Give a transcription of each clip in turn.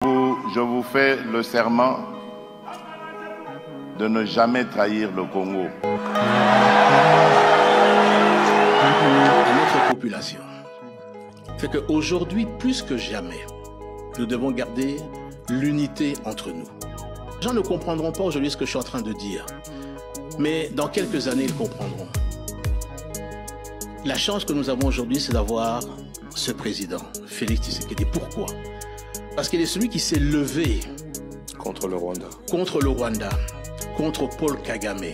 Je vous fais le serment de ne jamais trahir le Congo. À notre population fait qu'aujourd'hui, plus que jamais, nous devons garder l'unité entre nous. Les gens ne comprendront pas aujourd'hui ce que je suis en train de dire, mais dans quelques années, ils comprendront. La chance que nous avons aujourd'hui, c'est d'avoir ce président, Félix Tshisekedi. Pourquoi? Parce qu'il est celui qui s'est levé contre le Rwanda, contre Paul Kagame.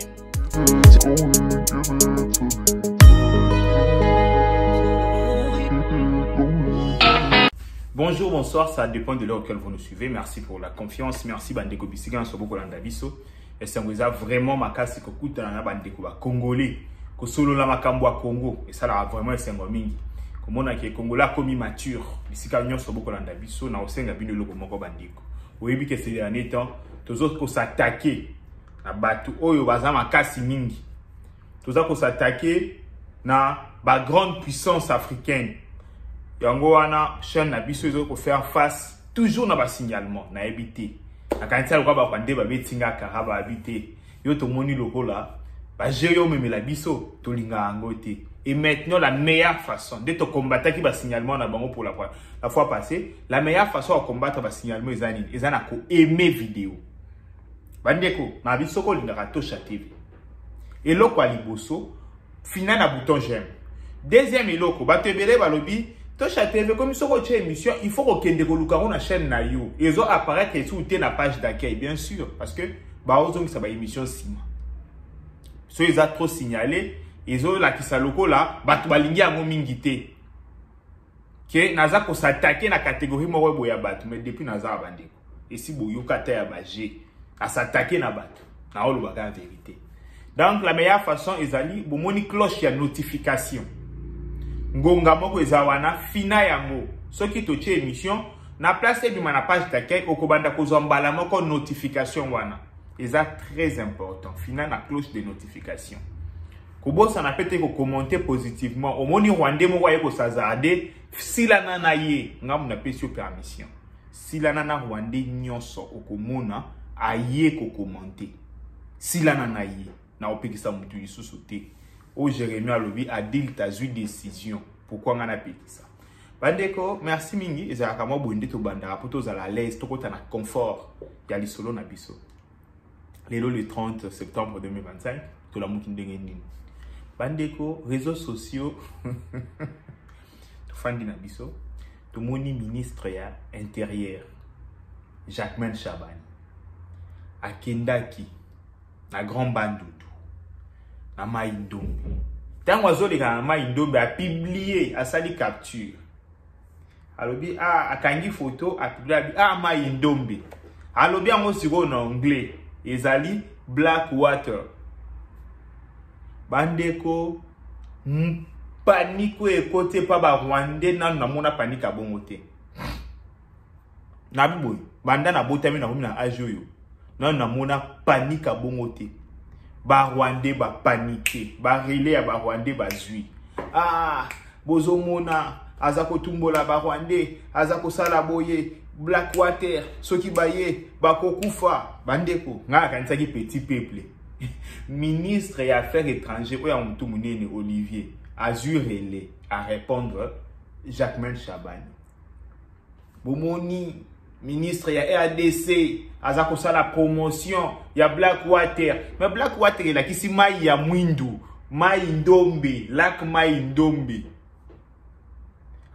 Bonjour, bonsoir, ça dépend de l'heure auquel vous nous suivez. Merci pour la confiance. Merci Bandeko Bisiga Nsoboko Landabiso. Et ça vous a vraiment makasi kokuta na Bandeko ba Congolais. Ko solo la makambo a Congo. Et ça là vraiment esengo mingi. Comme on a qui Congolais comme mature. Bisiga Nsoboko Landabiso na osenga bino loko moko Bandeko. Oyebi que ces derniers temps, tous autres ko s'attaquer na batu oyo baza makasi mingi. Tous autres ko s'attaquer na ba grande puissance africaine. Yango wana chaîne na biso ezo ko faire face toujours na ba signalement na habité na kanisa lokwa ba kwande ba betinga karaba habité yo to moni lokola ba jeyo memela biso to linga angote. Et maintenant la meilleure façon de te combattre qui ba signalement na bango pour la fois passée, la meilleure façon à combattre ba signalement ezana ko aimer vidéo bandeko na biso ko linga Tosha TV et lokwa liboso fina na bouton j'aime. Deuxième eloko ba tebele ba lobi Tosha TV, comme sur votre émission, il faut que vous ayez une chaîne na yo. Ils ont apparaître sur la page d'accueil, bien sûr, parce que ça va émission 6 mois. So ils ont trop signalé, ils ont la kisaloko là, batu balingi a mingite. Que naza ko s'attaquer na catégorie mo boya batu, mais depuis naza abandeko. Et si boyo kata ya baje, à s'attaquer na batu, na olo baga vérité. Donc la meilleure façon ezali bomoni cloche ya notification. Ngonga moko ezawana fina yango soki toche émission na place du na page d'accueil okobanda kozwa mbala moko notification wana eza très important fina na cloche de notification kobosa na pete ko commenter positivement omoni rwandais moko aye ko sazade silana na ye ngamu na pesi permission silana na rwandais nyonso okomona aye ko commenter silana na ye na opekisa mutu lisusu te. Oh, Jérémy Alobi a dit que tu as eu décision. Pourquoi on a pété ça? Bandeko, merci mingi. Et ça a quand même to banda pour tous à la l'aise, tout à la confort. Il y a les solo na biso. Le 30 septembre 2025, tout la mouki ndengeni. Bandeko, réseaux sociaux. Tout fan na biso. Tout moni ministre ya intérieur. Jacquemain Chabani. A Kendaki. Na Grand Bandou. Na Maïndombe. Tant oiseau les gars, Maïndombe a publié, a sali capture. Alobi a kangi photo, a publié Maïndombe. Alobi a mosiro en anglais. Ezali Blackwater. Bandeko panique et côté pas ba Rwandais nan na mona panique a bongote. Na biboy, banda na botami na na ajoyo. Nan na mona panique a bongote. Ba Rwandais ba paniqué, ba relais ba Rwandais ba zui. Ah, bozo mona azako tumbola ba Rwandais, azako sala boye, Blackwater, soki baye, ba kokufa, bandeko, nga kanisa ki petit peuple. Ministre des Affaires étrangères, oya mutu munene Olivier, azur relais à répondre Jacquemain Chabani. Bomoni ministre ya RDC azako sala promotion ya Blackwater, mais Blackwater la kisi mai ya mwindu Maïndombe, lac Maïndombe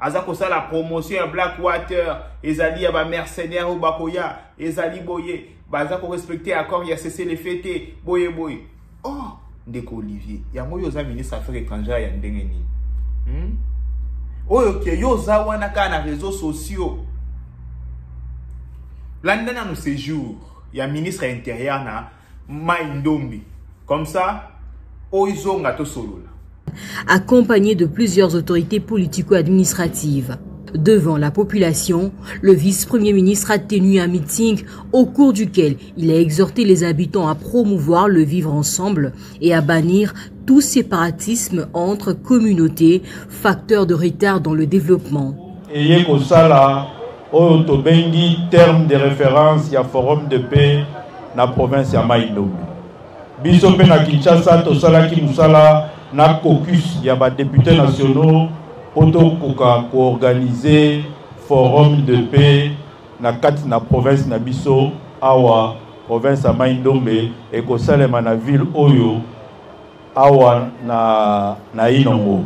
azako sala promotion ya Blackwater ezali ya ba mercenaires ou bakoya ezali boye bazako respecter accord ya cesser les fêtes boye boye. Oh ndeko Olivier ya moyo za ministre affaires étrangères ya ndengeni oyo ke yo za wana ka na réseaux sociaux. L'année nous séjour, il y a ministre intérieur na Maïndombe. Comme ça, oizo ngato solo. Accompagné de plusieurs autorités politico-administratives. Devant la population, le vice-premier ministre a tenu un meeting au cours duquel il a exhorté les habitants à promouvoir le vivre ensemble et à bannir tout séparatisme entre communautés, facteur de retard dans le développement. Ayez comme ça là oyo tobengi terme de référence ya forum de paix na province ya Mai Ndombe. Biso pe na Kinshasa tosalaki musala na caucus ya ba députés nationaux poto koka organiser forum de paix na kati na province na biso awa province ya Mai Ndombe et ko salema na ville oyo awa na Inongo.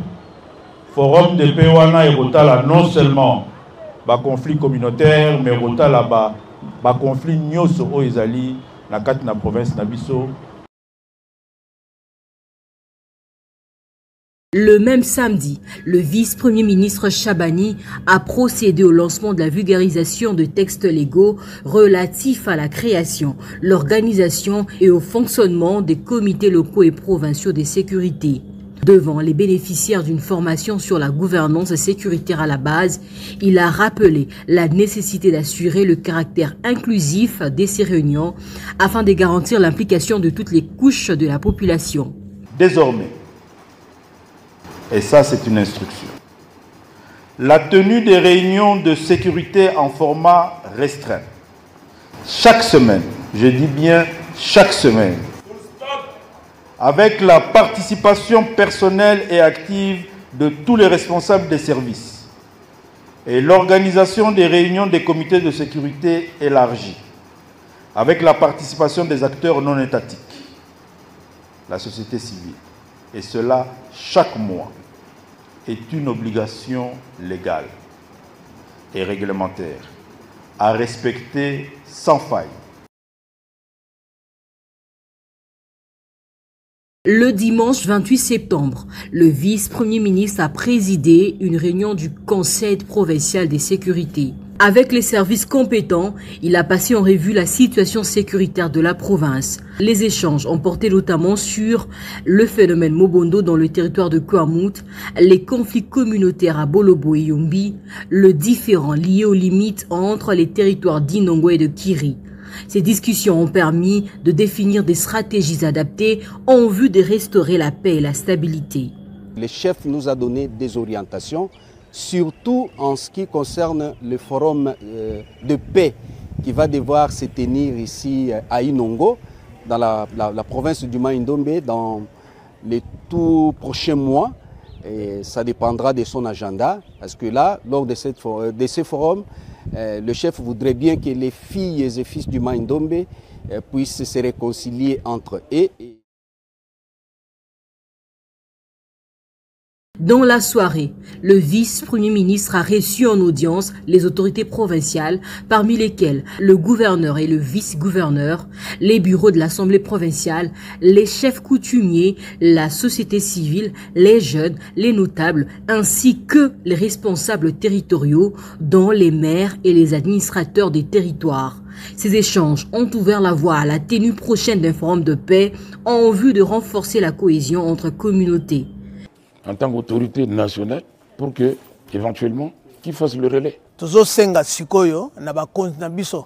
Forum de paix wana ekotala non seulement ba conflit communautaire mais ekotala ba conflit nyoso oyo ezali na kati na province na biso. Le même samedi, le vice-premier ministre Chabani a procédé au lancement de la vulgarisation de textes légaux relatifs à la création, l'organisation et au fonctionnement des comités locaux et provinciaux de sécurité. Devant les bénéficiaires d'une formation sur la gouvernance sécuritaire à la base, il a rappelé la nécessité d'assurer le caractère inclusif de ces réunions afin de garantir l'implication de toutes les couches de la population. Désormais, et ça c'est une instruction, la tenue des réunions de sécurité en format restreint, chaque semaine, je dis bien chaque semaine, avec la participation personnelle et active de tous les responsables des services et l'organisation des réunions des comités de sécurité élargis, avec la participation des acteurs non étatiques, la société civile. Et cela, chaque mois, est une obligation légale et réglementaire à respecter sans faille. Le dimanche 28 septembre, le vice-premier ministre a présidé une réunion du Conseil provincial des sécurités. Avec les services compétents, il a passé en revue la situation sécuritaire de la province. Les échanges ont porté notamment sur le phénomène Mobondo dans le territoire de Kouamout, les conflits communautaires à Bolobo et Yombi, le différend lié aux limites entre les territoires d'Inongo et de Kiri. Ces discussions ont permis de définir des stratégies adaptées en vue de restaurer la paix et la stabilité. Le chef nous a donné des orientations, surtout en ce qui concerne le forum de paix qui va devoir se tenir ici à Inongo, dans la province du Mai Ndombe, dans les tout prochains mois. Et ça dépendra de son agenda, parce que là, lors de ce forum, le chef voudrait bien que les filles et fils du Mai Ndombe puissent se réconcilier entre eux. Dans la soirée, le vice-premier ministre a reçu en audience les autorités provinciales, parmi lesquelles le gouverneur et le vice-gouverneur, les bureaux de l'Assemblée provinciale, les chefs coutumiers, la société civile, les jeunes, les notables, ainsi que les responsables territoriaux, dont les maires et les administrateurs des territoires. Ces échanges ont ouvert la voie à la tenue prochaine d'un forum de paix en vue de renforcer la cohésion entre communautés. En tant qu'autorité nationale, pour que, éventuellement, qu'ils fassent le relais. Tozo senga sikoyo na ba compte na biso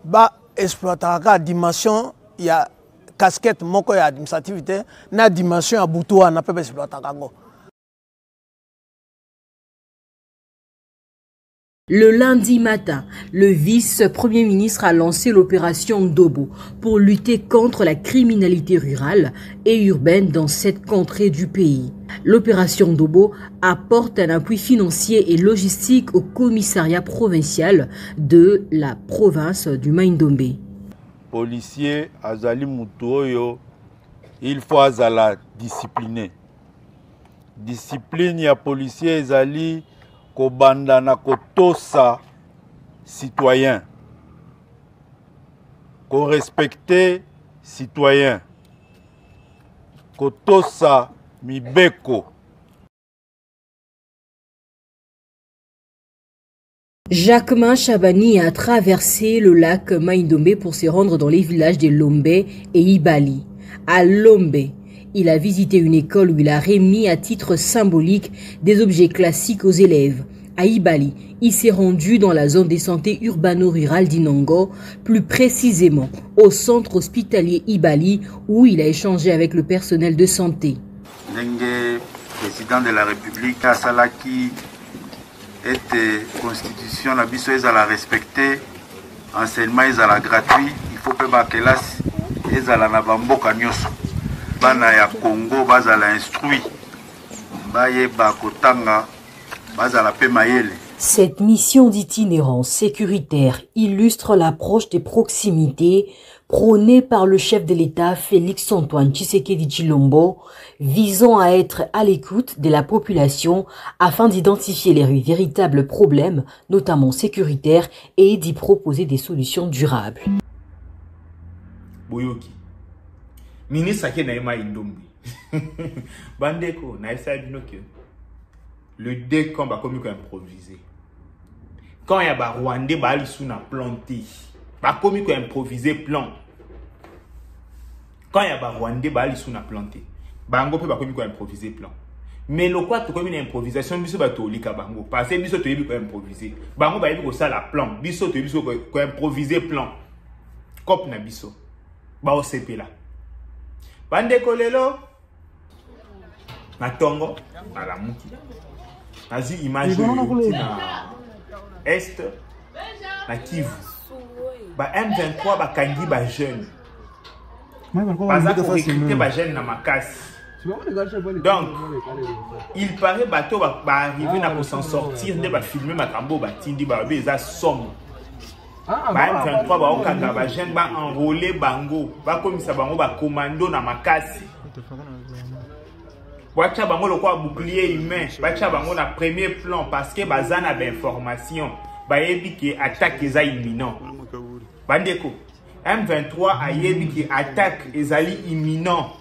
ba exploitera dimension ya casquette moko ya administrativité na dimension ya butuwa na pe exploitera ngo. Le lundi matin, le vice-premier ministre a lancé l'opération Ndobo pour lutter contre la criminalité rurale et urbaine dans cette contrée du pays. L'opération Ndobo apporte un appui financier et logistique au commissariat provincial de la province du Mai Ndombe. Policier azali mutoyo, il faut azala discipliné. Discipline ya policier azali kobanda na kotosa citoyen, ko respecter citoyen, kotosa mibeko. Jacquemin Chabani a traversé le lac Mai Ndombe pour se rendre dans les villages de Lombe et Ibali. À Lombe, il a visité une école où il a remis à titre symbolique des objets classiques aux élèves. À Ibali, il s'est rendu dans la zone de santé urbano-rurale d'Inongo, plus précisément au centre hospitalier Ibali, où il a échangé avec le personnel de santé. Le président de la République a salaki ete constitution na biso ezala respecté, enseignement ezala gratuit, il faut pe ba kelasi ezala na bamboka nyonso. Bana ya Congo bazala instruit, baye ba kotanga bazala pe mayele. Cette mission d'itinérance sécuritaire illustre l'approche des proximités prônée par le chef de l'État Félix-Antoine Tshisekedi Tshilombo, visant à être à l'écoute de la population afin d'identifier les véritables problèmes, notamment sécuritaires, et d'y proposer des solutions durables. Boyoki. Ministre Akenaïma Indombi. Bandeko, naïsa binoke. Le décombre a commis improvisé. Quand il y a des Rwandais, ils sont plantés. Pas comme ils ont improvisé plan. Quand il y a des Rwandais, ils sont plantés. Bango peut pas comme ils ont improvisé plan. Mais le quoi tu comme une improvisation, biso ba to lika bango. Parce que biso to yebi ko improviser. Bango ba yebi ko ça la plan. Biso to biso ko improviser plan. Cop na biso. Ba o CP là. Bande kolelo. Na tongo na la muki. Nazi image na Est na Kivu. Ba M23 ba kangi ba jeune. Baza ko recruter ba jeune na makasi. Donc il paraît bateau ba arriver na ko s'en sortir de ba filmer makambo ba tindi ba beza somme. Ba M23 ba okanga ba jeune ba enrôler bango, ba komisa bango ba commando na makasi. Bacha bango le quoi bouclier humain, bacha bango na premier plan parce que bazana d'information, ba yebi ki attaque eza imminent. Bandeko, M23 a yebi ki attaque ezali imminent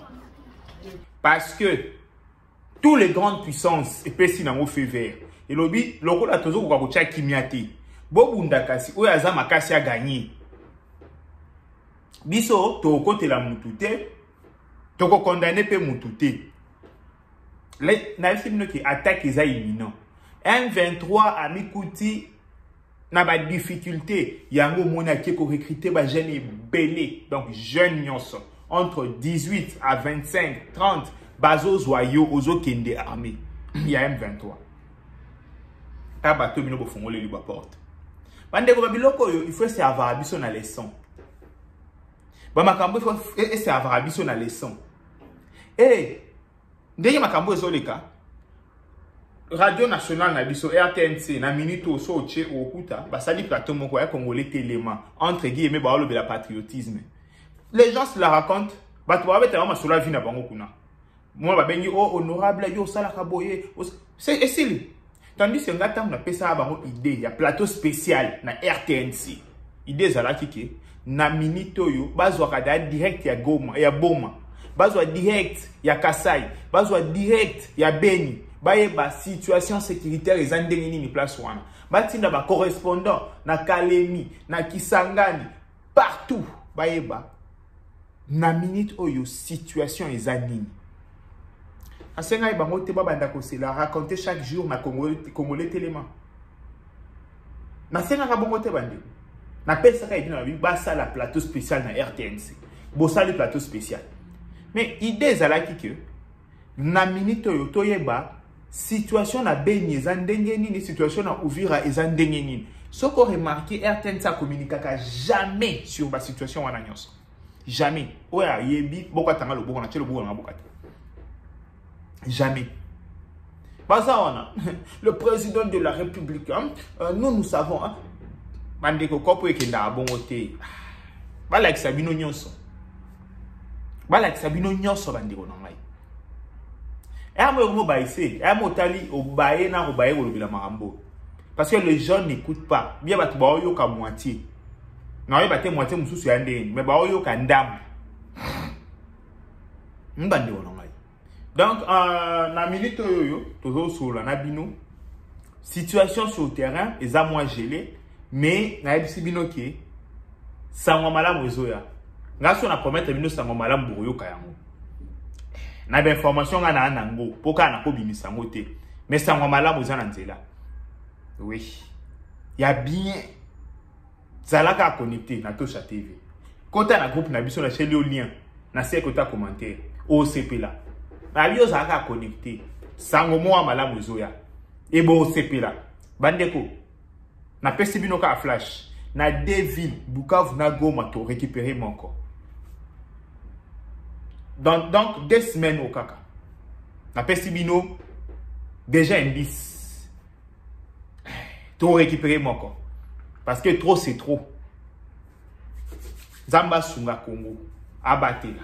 parce que tous les grandes puissances epesi nango feu vert. Et lobi lokola tozo ko kocha kimiate. Bobunda kasi oyo aza makasi a gagné. Biso to kote la mutute, to ko condamner pe mutute. Na qui attaque les imminents. M23 a mis kouti na ba difficulté. Yango mona qui ko recruter ba jeunes belé. Donc jeunes nyonso entre 18 à 25, 30 bazo zoyo ozo kende armée. Il y a M23. Ta bato bino bo fongole li ba porte. Bande ko babiloko yo il faut se avoir biso na leçon. Ba makambo il faut se avoir biso na leçon. Eh ndenge makambo ezoleka Radio Nationale na biso RTNC na minute so oche okuta basali plateau moko ya congolais téléma entre guillemets ba le patriotisme. Les gens se la racontent bato ba beta ma sola vie na bango kuna. Moi ba bengi oh honorable yo sala kaboye c'est essile. Tandis que ngata na pesa bango idée ya plateau spécial na RTNC. Idée zala kike na minute yo bazwa kada direct ya Goma ya Boma. Bazwa direct ya Kasai, bazwa direct ya Beni, baye ba situation sécuritaire ezandenge ni place wana. Batinda ba correspondant na Kalemi, na Kisangani, partout baye ba na minute oyo situation ezanini. Asenga bango te babanda ko se la raconter chaque jour na Congolais téléma. Na senga ka bongo te bande. Na pesa ka idina ba ça la plateau spécial na RTNC. Bo ça le plateau spécial. Mais idée zalaki que na minute oyo toyeba situation na Beni ezandenge nini, situation na Uvira ezandenge nini. Ce qu'on remarque RTN ça communiquera jamais sur la situation wana nyonso. Jamais. Oya yebi boko tanga lo boko na chelo boko na bokata. Jamais. Baza wana le président de la République nous savons bandeko kopo ekenda abongote. Bala kisabino nyonso. Bala kisabino nyonso bandeko na ngai. Amo mo baïse, amo tali obaye na obaye kolobela makambo. Parce que les gens n'écoutent pas. Bien batu ba oyo ka moitié. Na oyo bate moitié mususu ya ndeni, mais ba oyo ka ndam. Mbandeko na ngai. Donc na minute oyo tozo solo na bino situation sur le terrain eza moins gelé, mais na yebisi bino ke sango malamu ezoya. Ngaso na promettre bino sango malamu boyo ka yango. Na ba information nga na nango poka na ko bimisa ngote. Mais sango malamu za na nzela. Oui. Ya bien zalaka connecté na Tosha TV. Kota na groupe na biso na chez le lien na se kota commentaire OCP là. Na bio zalaka connecté. Sango mo malamu ezoya. Et bon OCP là. Bandeko, na pesi bino ka flash. Na 2 villes, Bukavu na Goma to récupérer mon corps. Donc 2 semaines au kaka. Na pesi bino déjà indice. To récupérer mon corps. Parce que trop c'est trop. Zamba Sunga Congo, abatela.